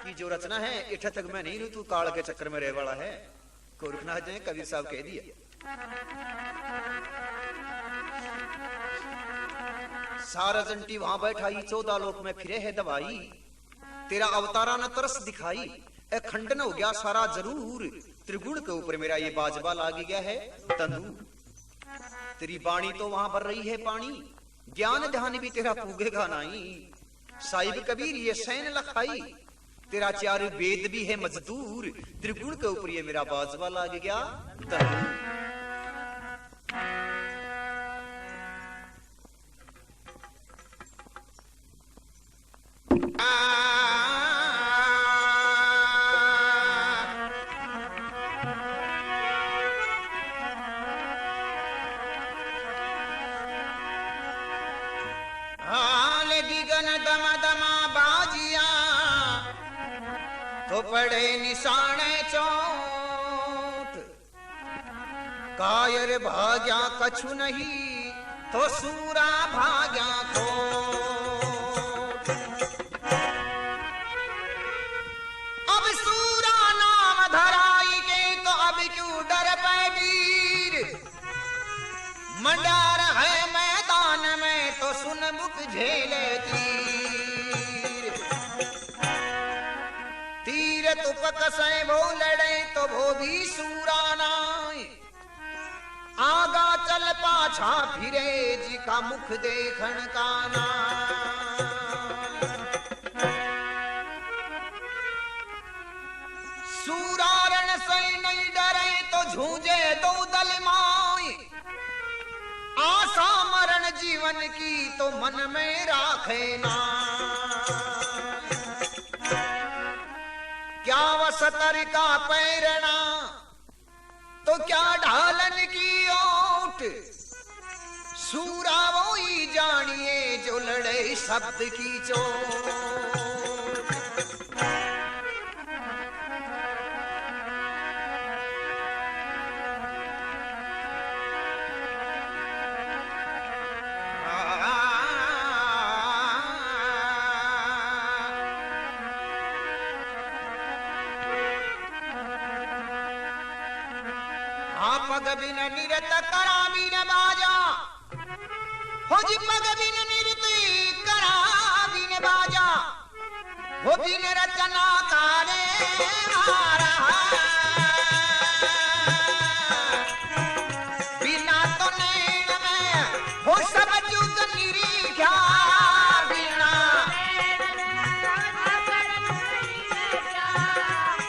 की जो रचना है इठ तक मैं नहीं रू, तू काल के चक्कर में रह वाला है। गोरखनाथ जी कबीर साहब कह दिया। सारा जंटी वहां बैठाई, 14 लोक में फिरे है दवाई, तेरा अवतारा न तरस दिखाई, ए खंडन हो गया सारा जरूर, त्रिगुण के ऊपर मेरा ये बाजबा लाग गया है तंदूर। तेरी बाणी तो वहां भर रही है पानी, ज्ञान ध्यान भी तेरा पूगेगा नहीं। साहिब कबीर ये सैन लखाई, तेरा चार वेद भी है मजदूर, त्रिगुण के ऊपर ये मेरा बाजबा लाग गया तंदूर। तो पड़े निशाने चोट, कायर भाग्या कछु नहीं, तो सूरा भाग्या कोट। अब सूरा नाम धराई के तो अब क्यों डर पे वीर, मंडार है मैदान में तो सुन मुख झेले तुपक से वो लड़े तो वो भी सूरा नाय, आगा चल पाछा फिरे जी का मुख देखन का ना। सूरारण से नहीं डरे तो झूझे दो दल माय, आशा मरण जीवन की तो मन में राखे ना। क्या वसतर का पैरना तो क्या ढालन की ओट, सूरा वो ही जानिए जो लड़े शब्द की चोट। पग बिन निरत करा बिन बाजा, हो जी पग बिन निरत करा बिन बाजा, हो बिन रचना कारे मारा। बिना तो नैन में हो सब जुग निरीख्या, बिना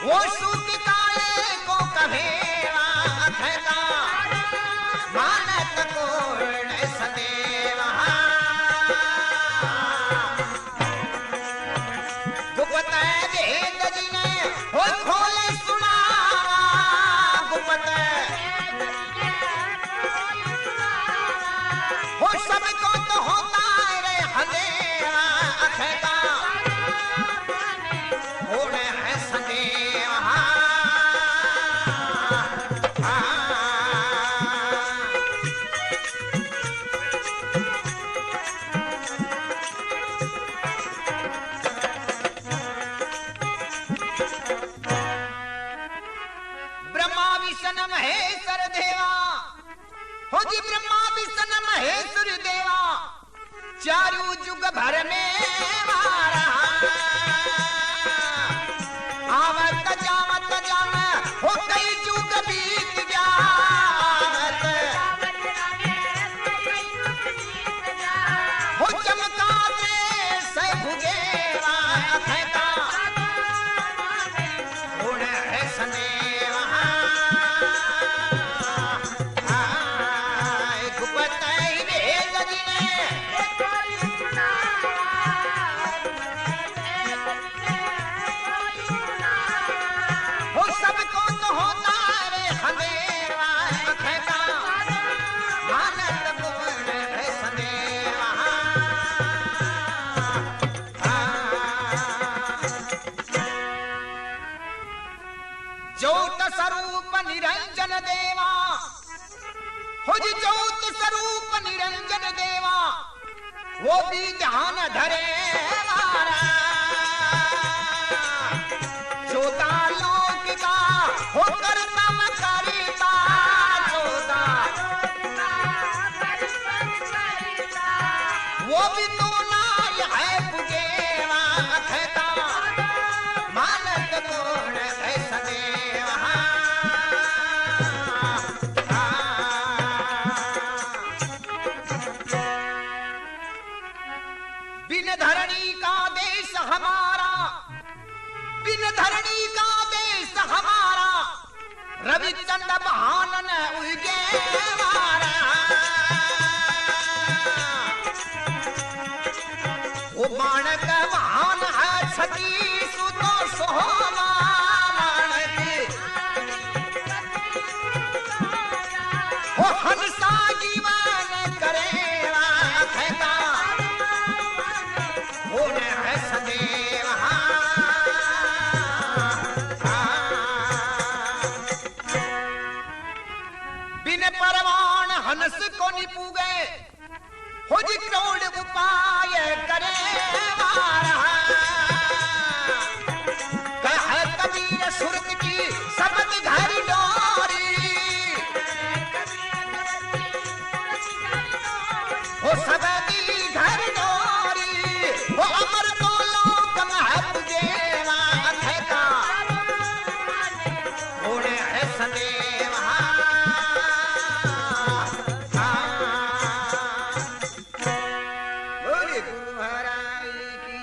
वो सूत काले को कहे मानत कोण सदेव। गुप्त वेद जिने हो खोले सुना, गुप्त हो सबको तो होता रे हदेवा, अखेगा होने है सदेव। महेश्वर देवा, हो जी ब्रह्मा विष्णु महेश्वर देवा, चारू जुग भर में मारा। आवत जावत जाम हो कई जुग बीत जावत, हो चमकाते से भुगेवा अखेगा, गुण है सने स्वरूप निरंजन देवा, हो जी ज्योत स्वरूप निरंजन देवा, वो भी ध्यान धरे मारा। बिन धरणी का देश हमारा रविचंद बहानन उगे मारा वो बाणक महान है छठी सुतो सोमा वो हंसा जीवन करेगा कहता वो न है सदैव बिन परवान हंस को निपू गए हो जी करोड़ उपाय करे कह कबीर सुरत की सबद घर डोरी वो सबदी घर डोरी वो अमर को लोक महब देवा कहता होने है सदैव बोले गुरु महाराज की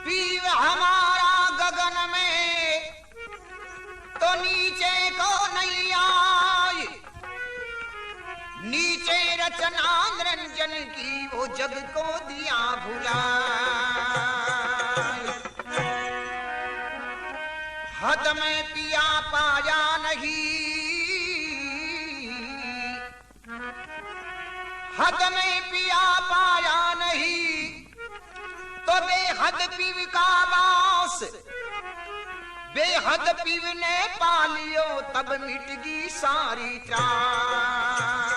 पीव हमारा गगन में तो नीचे को नहीं आई नीचे रचना निरंजन की वो जग को दिया भुला हद में पिया पाया नहीं हद में पिया पाया नहीं तो बेहद पीव का बास बेहद पीवने पालियो तब मिट गई सारी त्रास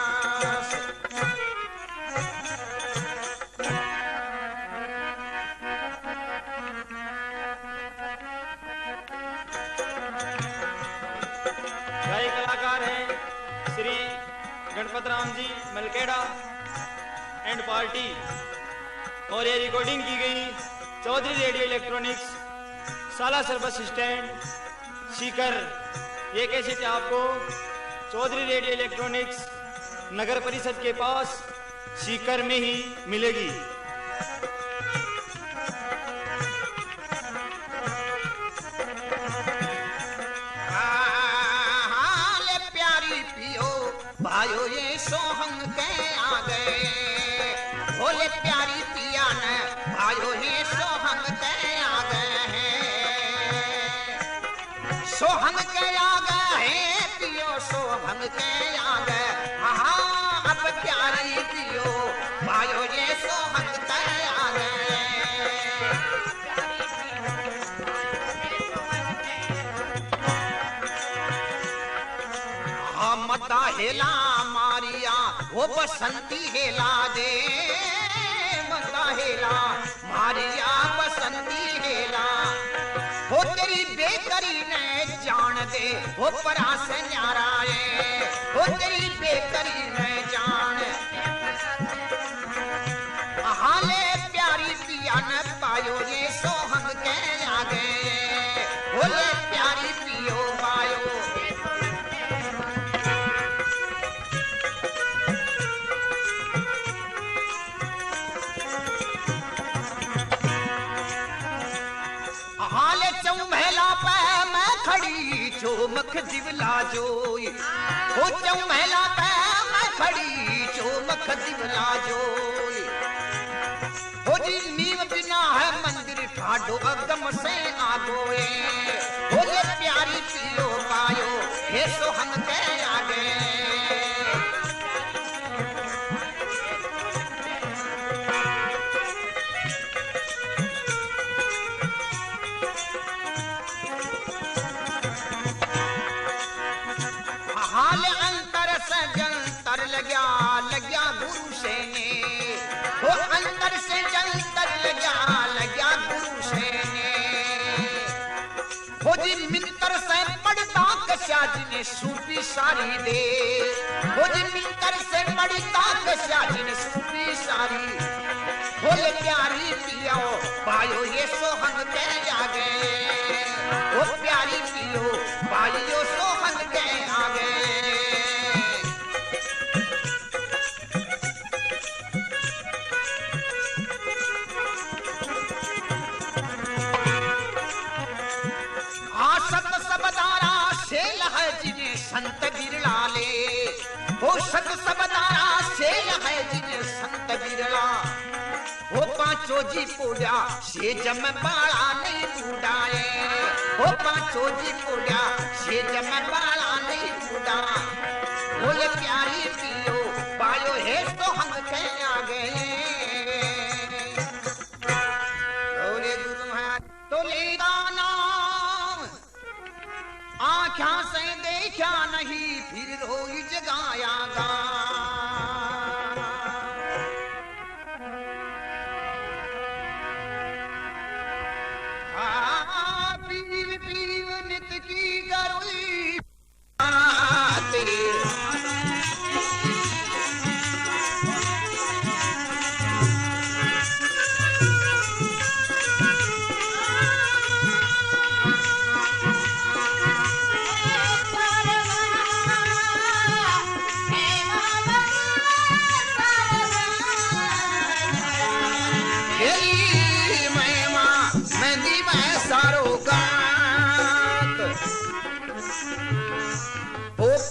गायक कलाकार हैं श्री गणपत राम जी मलकेड़ा एंड पार्टी और ये रिकॉर्डिंग की गई Chaudhary radio electronics Salasar bus stand Sikar. ये कैसेट आपको चौधरी रेडियो इलेक्ट्रॉनिक्स नगर परिषद के पास सीकर में ही मिलेगी। भाइयों ये सोहंग के आ गए बोले प्यारी पिया न भाइयों ये सोहंग के आ गए हैं सोहंग के आ गए हैं पियो सोहंग के आ गए हाँ अब प्यारी पियो भाइयों ये सोहंग के आ गए मता हेला मारिया वो बसंती हेला दे मता हेला मारिया बसंती हेला वो तेरी बेकरी ने जान दे वो परास न्याराए वो तेरी बेकरी ने जान हाले प्यारी पिया न पायो ये सोहंग के आ गए बोले प्यारी पियो पायो चौमहला पे मैं खड़ी चौमख दिवला जोई वो चौमहला पे मैं खड़ी चौमख दिवला जोई वो जी नीव बिना है मंदिर ठाडो अगम से आगोए वो ये प्यारी पियो पायो हे सोहंग के आगे हाल अंतर से जंतर लग्या गुरु से ने वो अंतर से जंतर लग्या गुरु से ने वो जी मिंतर से पढ़ता कश्या जी ने सूपी सारी दे वो जी मिंतर से पढ़ता कश्या जी ने सूपी सारी बोले प्यारी पियो पायो ये सोहंग के आगे वो प्यारी पियो पायो सोहंग के आगे जी पोड़ा से जम बाला नहीं बूढ़ाए हो पांचों जी पोड़ा से जम बाला नहीं बूढ़ा वो ये प्यारी पियो पायो है तो हम कह आ गए बोले गुरु है तो लेदा नाम आँखा से देखा नहीं फिर रोई जगाया गा पीव नित की गरुई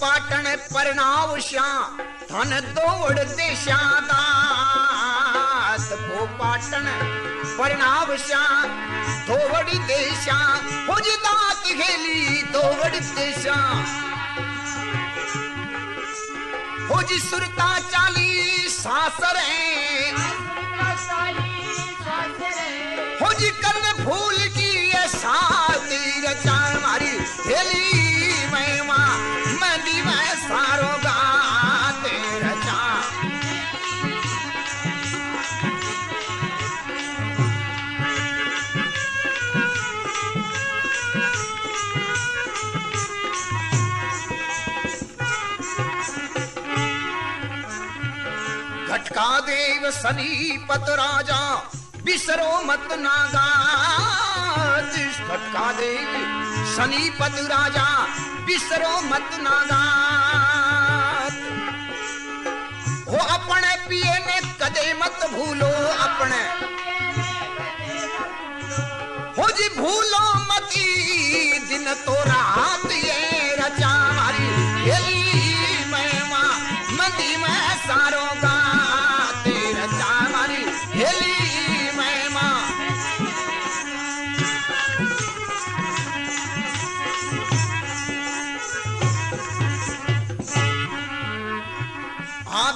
पाटन परनाव श्याम धन दौड़ देशा दात वो पाटन परनाव श्याम दौड़ देशा हो जी दात खेली दौड़ देशा हो जी सुरता चाली सासर हो जी कर्ण फूल की ये साती रचान मारी हेली मैं मां मंदी मैं सारो गाते रचा घटका देव सनीपत राजा बिसरो मत नागा घटका देव सनीपत राजा बिसरो मत नागा हो अपने पिए में कदे मत भूलो अपने हो जी भूलो मती दिन तो रात ये रचा मारी हेली मैं मां मंदी में सारो गाते रचा मारी हेली मैं मां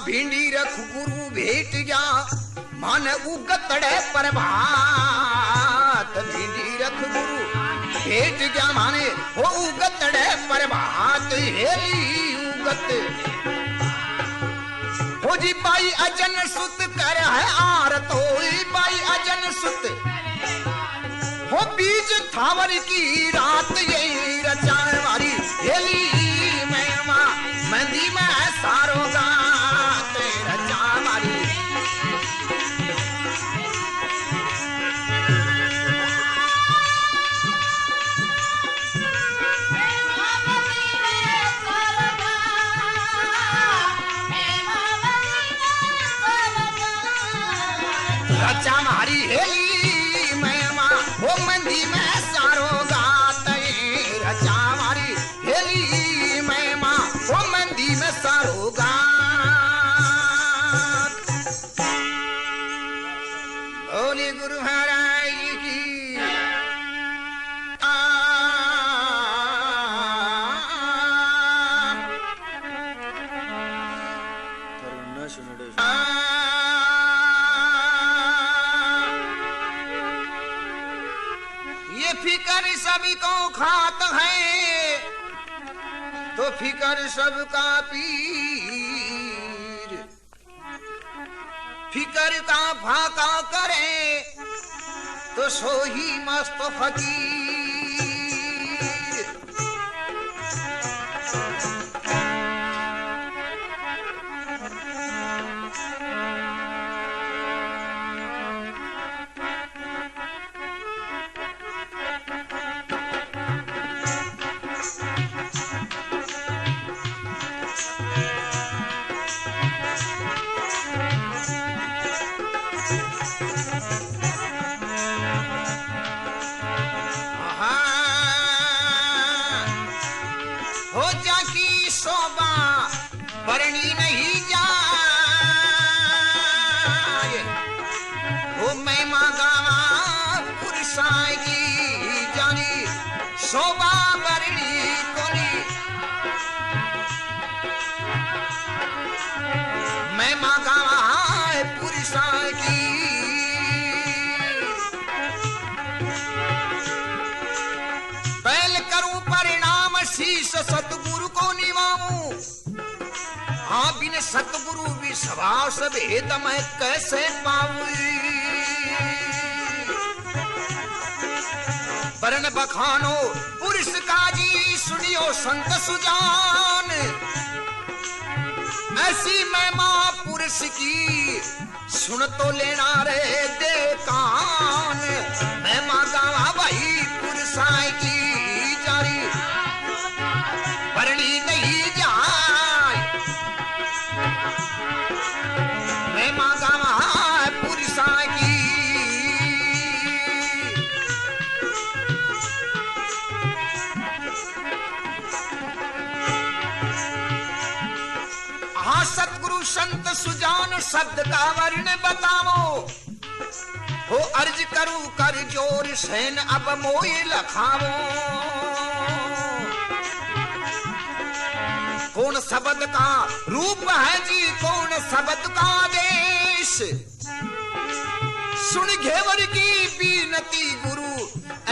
भिंडी रख गुरु भेट जा मन उगतड़े पर भात भिंडी रख गुरु भेट जा माने वो उगतड़े पर भात हेली उगत हो जी पाई अजन सुत कर है आरत हो पाई अजन सुत हो बीज थावर की रात ये रचा मारी हेली मैं मां मंदी में सारो गाते रचा मारी रचा मारी हेली मैं मां वो मंदी में सारो गाते रचा मारी हेली मैं मां वो मंदी में सारो गात बोले गुरु महाराज की ये फिकर सभी को खात है तो फिकर सबका पीर फिकर का फाका करे तो सो ही मस्त फकीर शोभा बरणी कोनी मैं मांगा पुरुषा की पहल करूं परिणाम शीश सतगुरु को निभाऊं हाँ बिन सतगुरु विश्वास भेद मैं कैसे पाऊं वर्ण बखानो पुरुष काजी सुनियो संत सुजान ऐसी महिमा पुरुष की सुन तो लेना रे दे कान मैं मांगा भाई पुरुषा की जारी वरणी नहीं जाए मैं मांगा पुरुषा की हाँ सतगुरु संत सुजान शब्द का वर्ण बताओ हो अर्ज करूं कर जोर सैन अब मोई लखाओ कौन शब्द का रूप है जी कौन शब्द का देश सुन घेवर की बीनती गुरु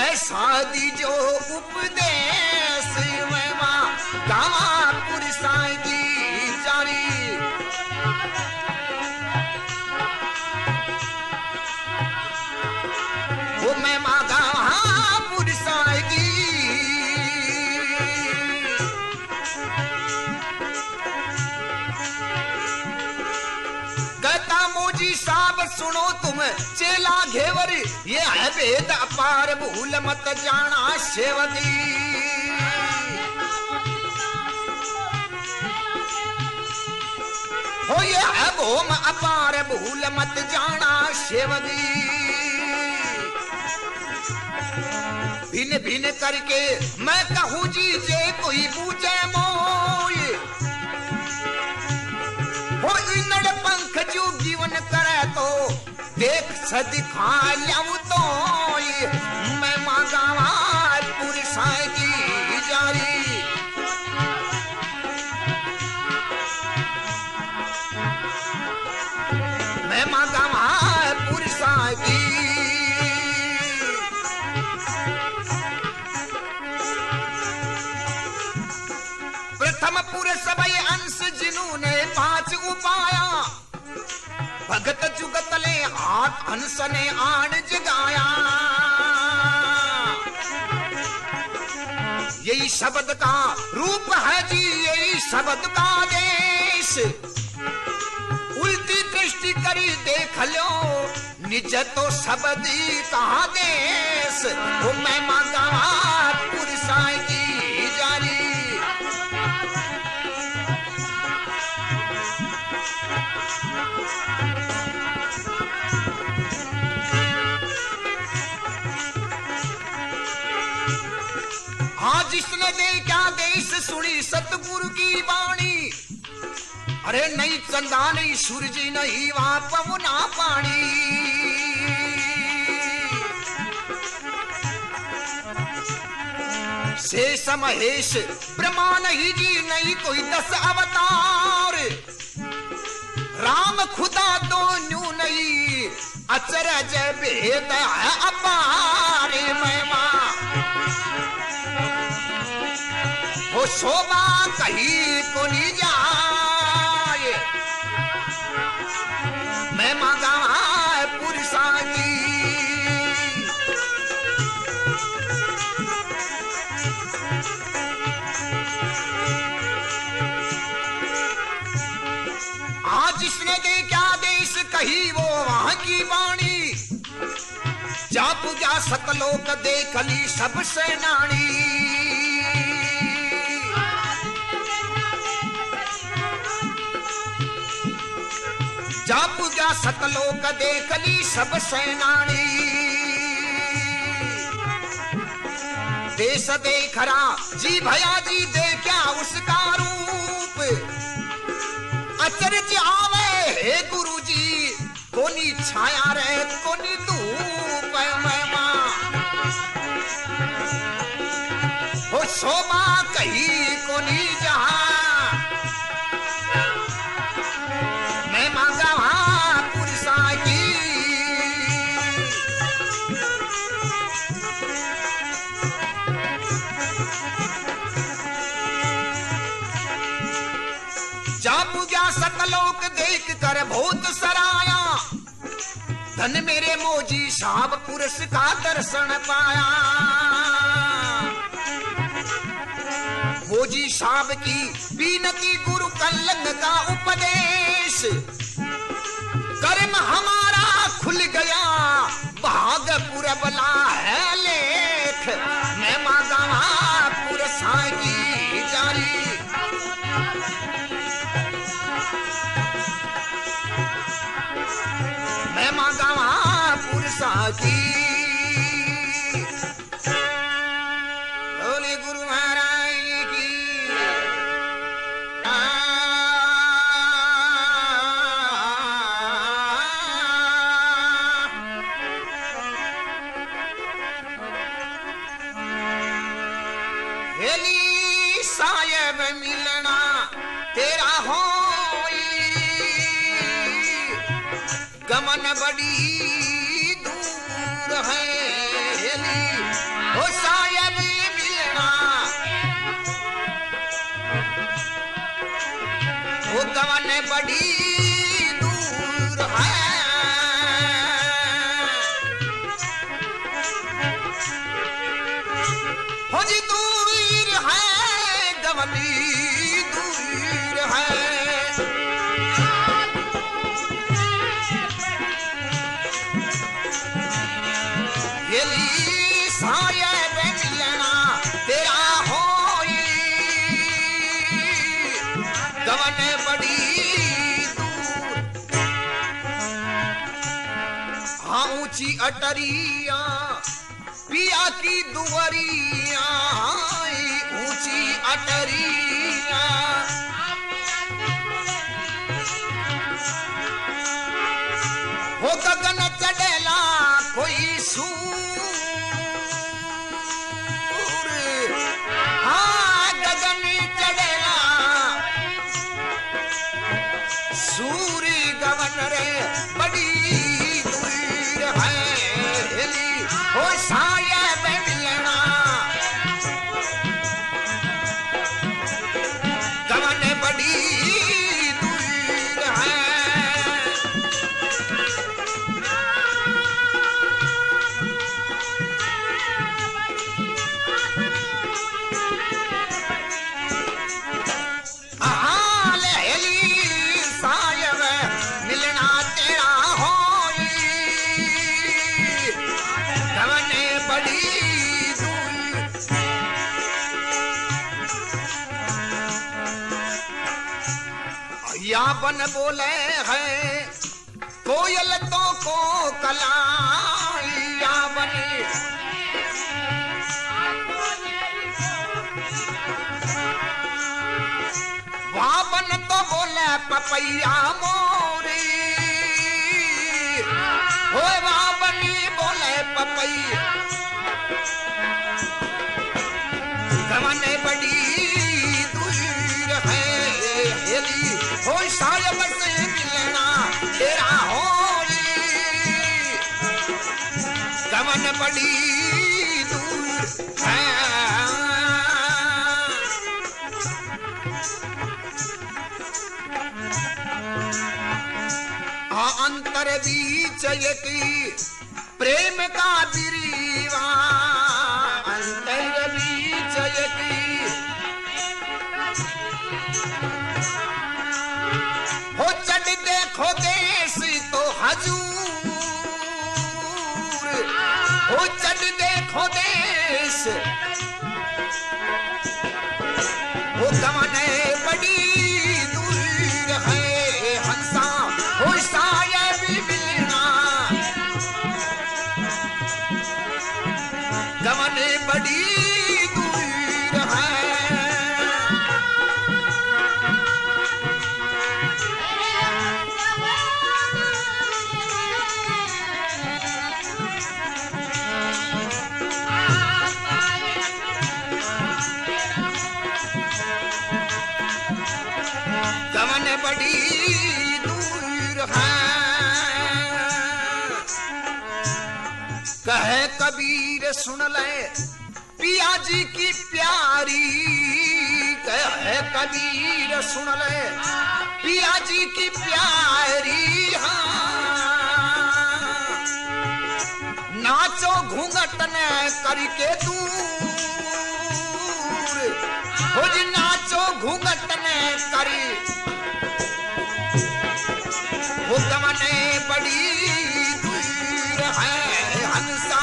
ऐसा दीजो उपदेश मैं मां गावा पुरुषा की जारी वो मैं मांगा पुरुषा की कहता मोजी साहब सुनो तुम चेला घेवर ये है भेद अपार भूल मत जाना सेवदी हो ये है भोम अपार भूल मत जाना सेवदी भिन्न भिन्न करके मैं कहूँ जी जे कोई पूछे मोय हो इनड़ पंख जो जीवन करे तो देख सदिखा लियाऊं तो मैं मांगा पुरुषा की जारी मैं मांगा पुरुषा की प्रथम पुरुष भय अंश जिन्होंने 5 उपाया भगत जुगत ले हाथ हंस ने आन जगाया यही शब्द का रूप है जी यही शब्द का देश उल्टी दृष्टि करी देख लो निज तो शब्दी कहा देश वो मैं मांगा पुरुषा की जारी हाँ जिसने देखा देश सुनी सतगुरु की वाणी अरे नहीं चंदा नहीं सूरज नहीं वहां पवना पानी शेष महेश ब्रह्मा नहीं जी नहीं कोई 10 अवतार राम खुदा दोनों नहीं अचरज भेद है अपार महिमा हो शोभा कहीं को नहीं जाए मैं मांगा पुरुषा की आज जिसने देखा देश कही वो वहां की वाणी जा पूजा सतलोक देख ली सब सेनानी जा पूजा सतलोक देख ली सब सेनानी देश देख रहा जी भया जी देखा उसका रूप अचरज आवे हे गुरु जी कोनी छाया रहे कोनी धूप मैं मां शोभा कहीं को नहीं जहां मैं मांगा वहां पुरुषा की जापू गया सतलोक देख कर बहुत सराया धन मेरे मोजी साहब पुरुष का दर्शन पाया मोजी साहब की बीनती गुरु कलंग का उपदेश कर्म हमारा खुल गया भागपुर बला है लेख मैं मांगा पुरसा की जारी मैं मांगा पुरसा की बोले गुरु महाराज की हेली साहेब मिलना तेरा होई गमन बड़ी दूर है हेली ओ साहेब मिलना ओ गमन बड़ी दूर है हो जी दूर है गमनी दूर है साहेब मिलना तेरा होई गवन बड़ी दूर हाँ ऊंची अटरिया पिया की दुवरिया ऊंची अटरिया हो गगन चढ़ेला कोई सू सूरी गवन रे बड़ी दूर है हेली हो साहेब मिलना गवन बड़ी दूर है या बन बोले है कोयल तो को कला या बन वहाँ बन तो बोले पपैया मोरी हो वहाँ बनी बोले पपैया गवन बड़ी दूर है हेली हो साहेब से मिलना तेरा होई गवन बड़ी दूर है अंतर बीच यकी प्रेम का बिरीवा अंतर बीच यकी हो चढ़ देखो देश तो हजूर हो चढ़ देखो देश वो गवन बड़ी दूर है हंसा हो साहेब मिलना गवन बड़ी दूर है कबीर सुन ले पिया जी की प्यारी, है कबीर सुन ले पिया जी की प्यारी। हाँ नाचो घूंघट ने करके दूर, हो जी नाचो घूंघट ने करी, वो गमने बड़ी दूर है हंसा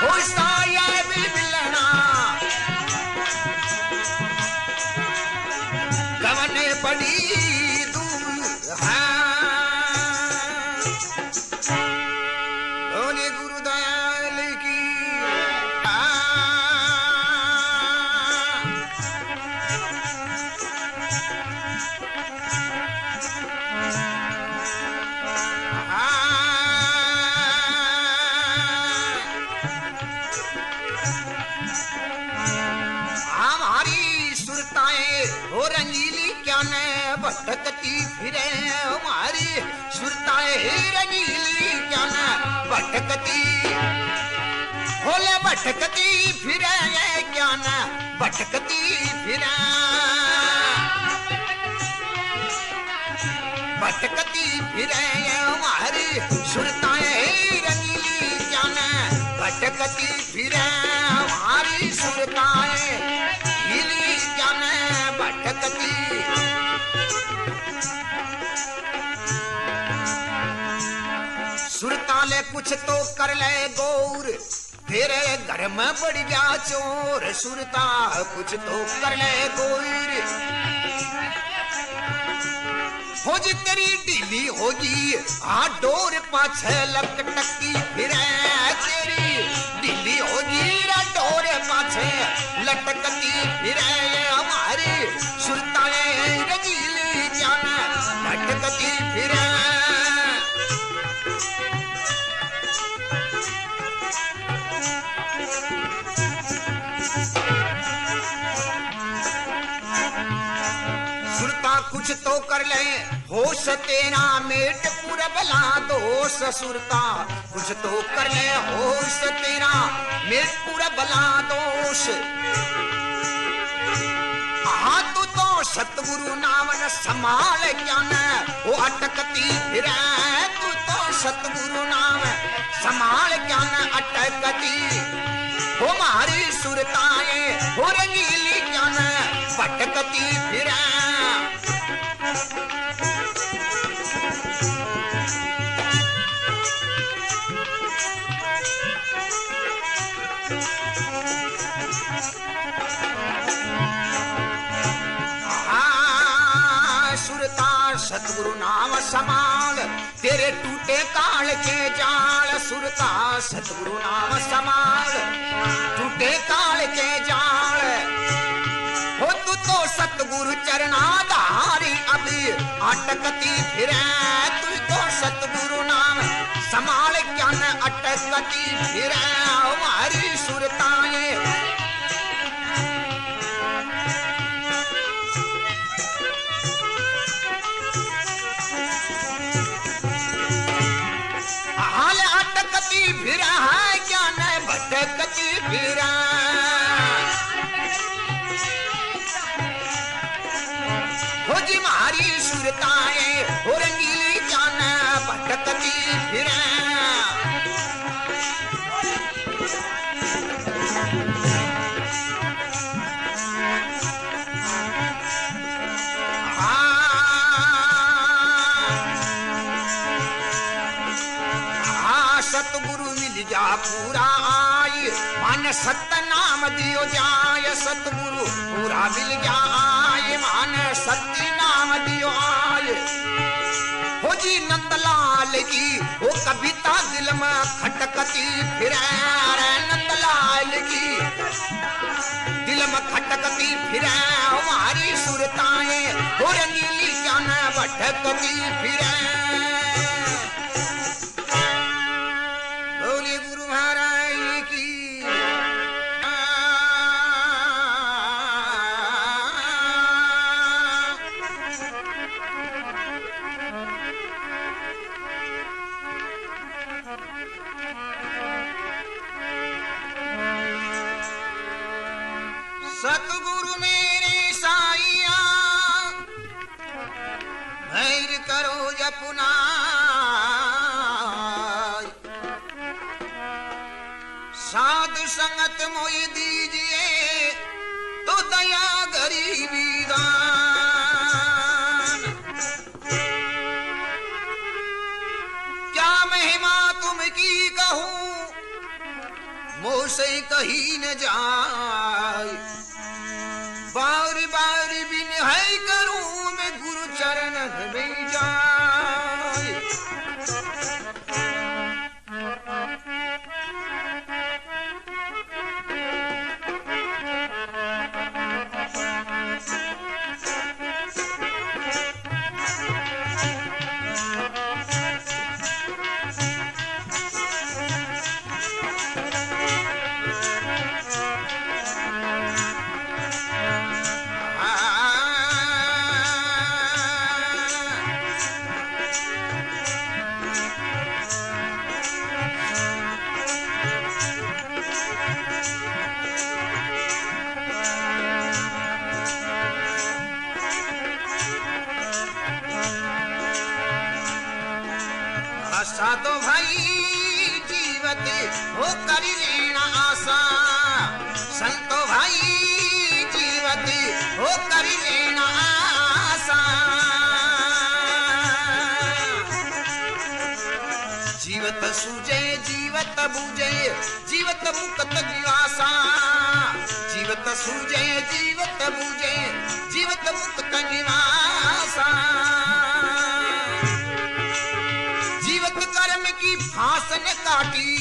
हो साया भी मिलना, गमने बड़ी दूर है। बोले गुरुदयाल की हो रंगीली क्या न भटकती फिरे, हमारी सुरताएं रंगीली क्या न भटकती, होले भटकती फिरे क्या न भटकती फिरे, भटकती फिरे हमारी सुरताएं रंगीली क्या न भटकती फिरे, हमारी सुरताएं रंगीली क्या न भटकती। सुरताले कुछ तो कर ले गौर, तेरे घर में बढ़ गया चोर, सुरता कुछ तो कर ले गौर, हो जी तेरी ढीली होगी आ डोर पाछे लटकती फिरे, तेरी ढीली होगी आ डोर पाछे लटकती फिरे, हमारी सुरताएं रंगीली जान भटकती फिरे। कुछ तो कर ले होश तेरा मेट पूरा भला दोष, सुरता कुछ तो कर ले होश तेरा मेट पूरा भला दोष, हाँ तू तो सतगुरु नाम न संभाल क्या न वो अटकती फिरे, तू तो सतगुरु नाम संभाल क्या न अटकती, हो मारी सुरताएं हो रंगीली क्या न भटकती फिरे। सतगुरु नाम समाल तेरे टूटे काल के जाल, सुरता सतगुरु नाम समाल टूटे काल के जाल, हो तू तो सतगुरु चरणाधारी अभी अटकती फिरे, तू तो सतगुरु नाम समाल क्या न अटकती फिरे, हमारी सुरताएं फिरा है क्या न भटकती फिरा, हो जी मारी सुरताएं हो रंगीली क्या न भटकती फिरा। सतगुरु मिल जा पूरा आय मान सत्य नाम दियो जाय, सतगुरु पूरा मिल जा आय मान सत्य नाम दियो आय, हो जी नंदलाल की वो कविता दिल में खटकती फिरे, नंदलाल की दिल में खटकती फिरे, हमारी सुरताएं हो रंगीली क्या न भटकती फिरे। गुरु महाराज की अपना साध संगत मोई दीजिए तो दया गरीबी दान। क्या महिमा तुम की कहूं मुँह से कही न जाए, बार बार बिन है करूं मैं गुरु चरण में जाए। साधो भाई जीवत हो करी लेना आशा, संतो भाई जीवत हो करी लेना आशा। जीवत सूझे जीवत बूझे जीवत मुक्त निवासा, जीवत सूझे जीवत बूझे जीवत मुक्त निवासा। की फांस ने काटी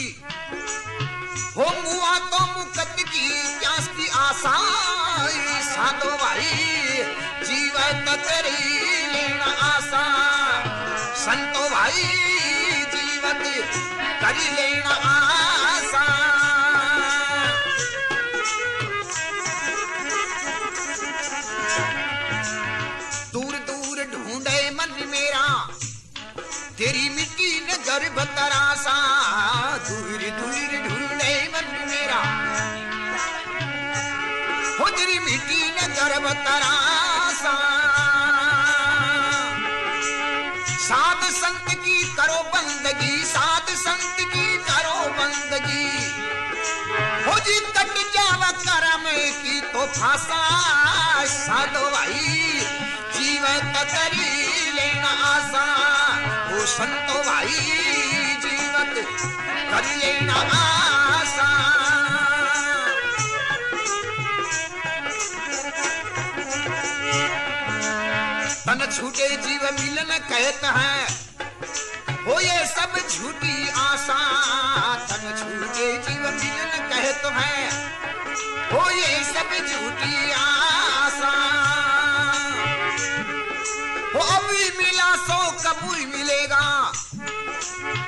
हो मुआ तो मुकत की प्यास की आशा। साधो भाई जीवत करी लेना आशा, संतो भाई जीवत करी लेना आशा। दूर दूर ढूंढे मन मेरा तेरी मिट्टी न गर्भ तरासा, दूर दूर ढूंढे मन मेरा हो तेरी मिट्टी न गर्भ तरासा। साध संत की करो बंदगी, साध संत की करो बंदगी, हो जी कट जावा करम की तो फांसा। साधो भाई जीवत करी लेना आशा, ओ संतो भाई जीवत कर लेना आशा। तन छूटे जीव मिलन कहत है हो ये सब झूठी आशा। तन छूटे जीव मिलन कहत है हो ये सब झूठी आशा। वो अभी मिला सो कबूल मिलेगा,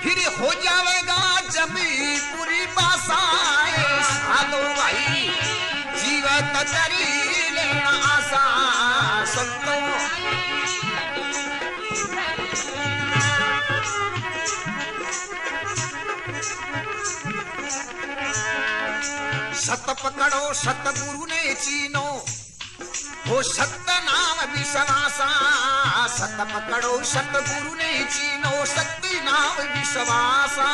फिर हो जाएगा जमी पूरी बासाए। साधो भाई जीवत करी लेना आशा, संतो सत पकड़ो सतगुरु ने चीनो हो सत्य नाम विश्वासा। सत पकड़ो सतगुरु ने चीनो सत्य नाम विश्वासा।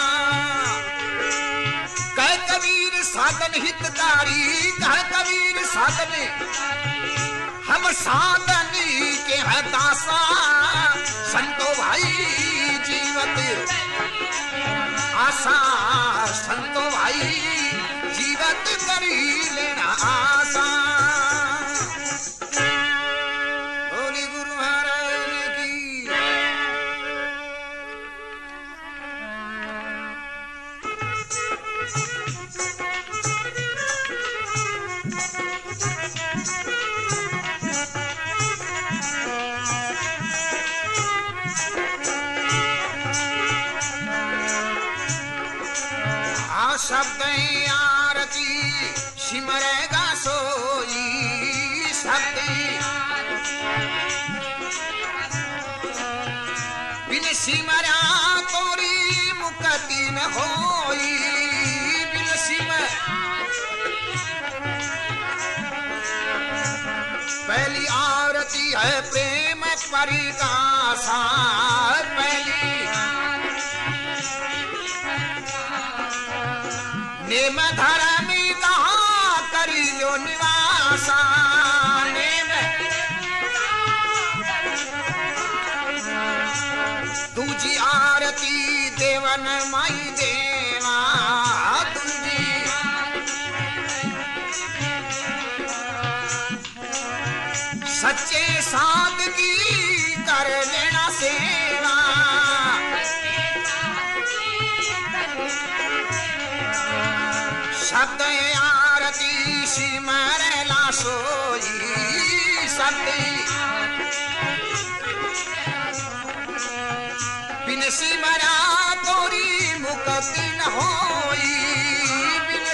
कह कबीर साधन हितकारी, कह कबीर साधन हम साधन के है दासा। संतो भाई जीवत आशा, संतो भाई जीवत करी लेना आशा। शब्द आरती सिमरेगा सोई, शब्द बिन सिमरा तोरी मुक्ति न होई। बिन सिमर पहली आरती है प्रेम परिकासा, नेम धर्मी कहाँ करी जो निवासा नेम दूजी आरती देवन माई देवा दूजी सच्चे सादगी कर लेना सेवा शब्द आरती सिमरला सोई शब्द बिन सिमरा तोरी मुक्ति न होई बिन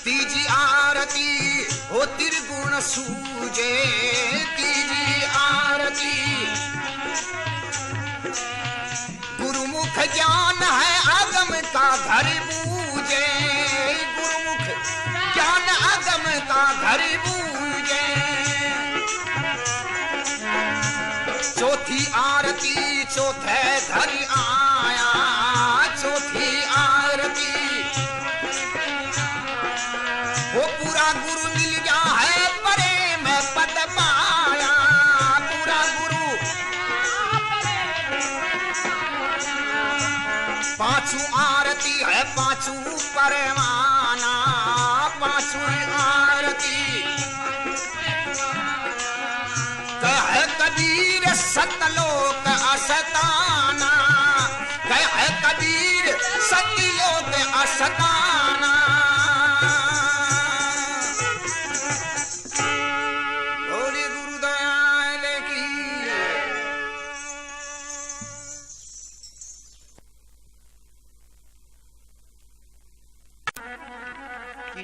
तीजी आरती हो त्रिगुण सूजे तीजी आरती गुरुमुख ज्ञान है आगम का घर बूझे गुरुमुख ज्ञान आगम का घर बूझे चौथी आरती चौथे घर आया चौथी आरती वो पूरा गुरु मिल गया है परे में पद पाया पूरा गुरु पांचू आरती है पांचू परवाना पांचू आरती कह कबीर सतलोक असताना कह कबीर सतलोक असताना बोले गुरुदयाल की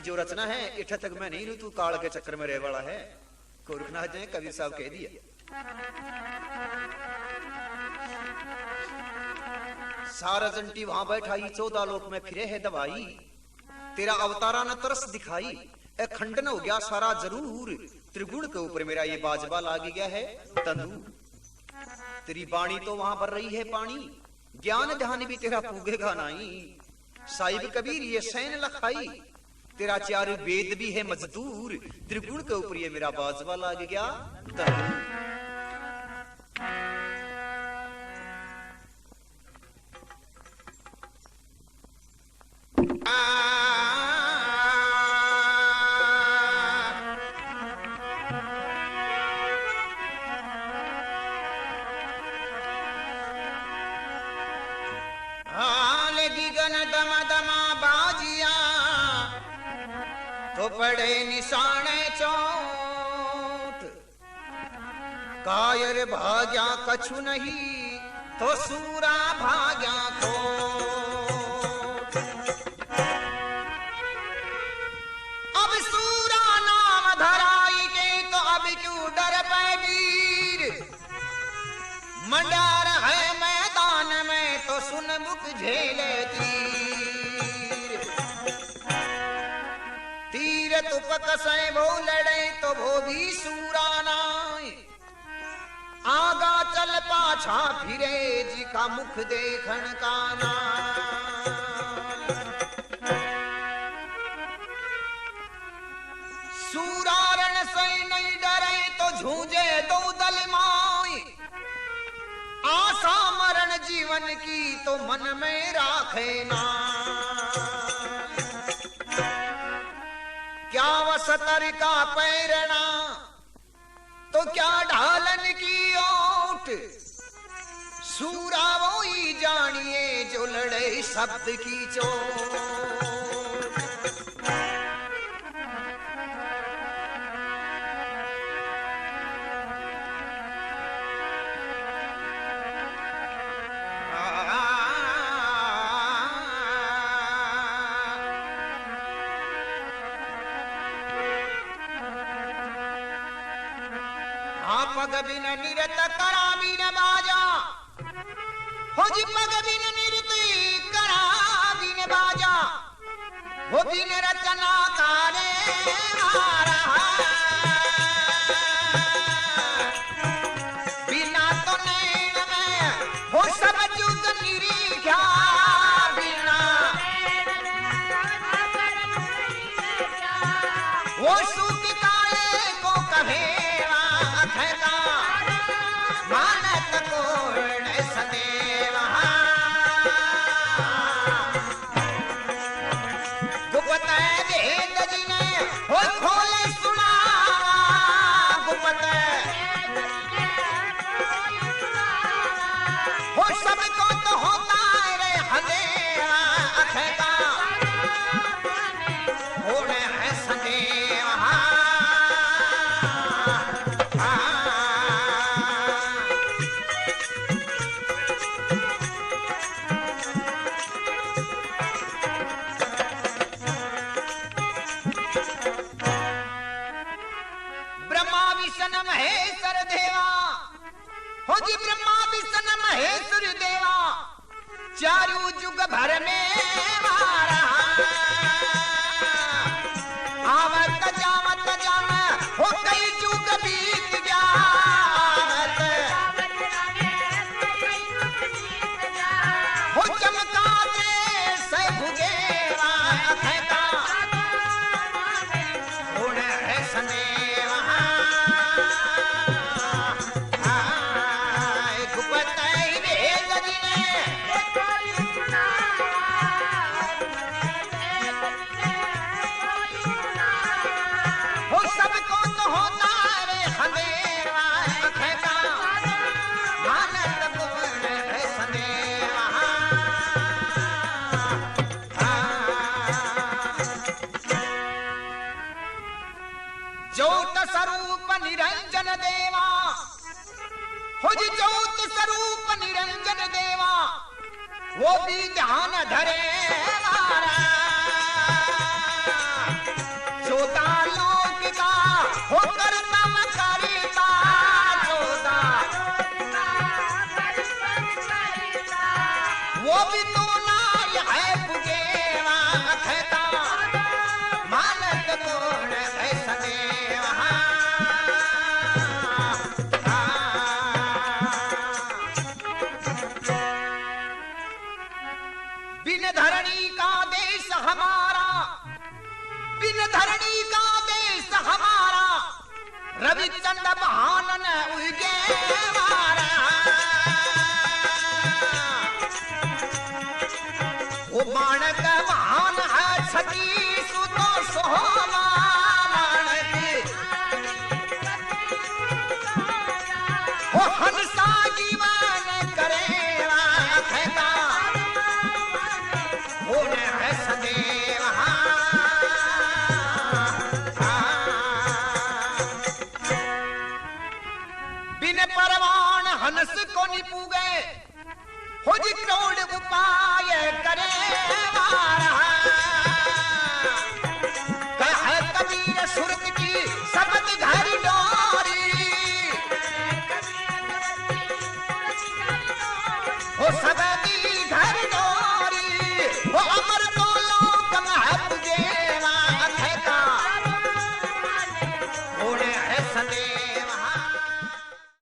जो रचना है इठ तक मैं नहीं लू तू काल के चक्कर में रह वाला है गोरखनाथ जी कबीर साहब कह दिया सारा जंटी वहां बैठाई 14 लोक में फिरे है दवाई तेरा अवतारा न तरस दिखाई ए खंडन हो गया सारा जरूर त्रिगुण के ऊपर मेरा ये बाजबा लाग गया है तंदूर तेरी बाणी तो वहां भर रही है पानी ज्ञान ध्यान भी तेरा पूगेगा नहीं साहिब कबीर ये सैन लखाई तेरा चार वेद भी है मजदूर त्रिगुण के ऊपर ये मेरा बाजबा लाग गया तंदूर तो पड़े निशाने चोट कायर भाग्या कछु नहीं तो सूरा भाग्या को अब सूरा नाम धराई के तो अब क्यों डर पे वीर मंडार है मैदान में तो सुन मुख झेले तीर तुपक से वो लड़े तो वो भी सूराना आगा चल पाछा फिरे जी का मुख देखन का ना सूरारण से नहीं डरे तो झूझे दो दल माई आशा मरण जीवन की तो मन में राखे ना क्या वसतर का पैरणा तो क्या ढालन की ओट सूरा वो ही जानिए जो लड़े शब्द की चोट पग बिन निरत करा बिन बाजा हो जी पग बिन निरत करा बिन बाजा हो बिन रचना कारे मारा बिना तो नैन में हो सब जुग निरी चारू जुग भर में मारा आवत जावत जाम हो कई जुग बीत जावत हो चमका दे से भुगेवा अखता गुण है सनेवा गुपतई रे गजने हो सबको तो होता रे खंडेवा अखता आनंद गुण है सनेवा ज्योत स्वरूप निरंजन देवा हो जी ज्योत स्वरूप निरंजन देवा वो भी ध्यान धरे मारा जोता लोक का हो करता करता जोता वो भी तो नाय है पुगेवा अखता मानत गुण है सदेवा बिन धरणी का देश हमारा बिन धरणी का देश हमारा रविचंद बहानन उगे मारा वो माणक महान है छठी सुतो सोमा माणक वो हंसा जीवन करेवा अखता गुण है सदेवा बिन परवान हंस को निपूगे हो जी क्रोध उपाय करे मारा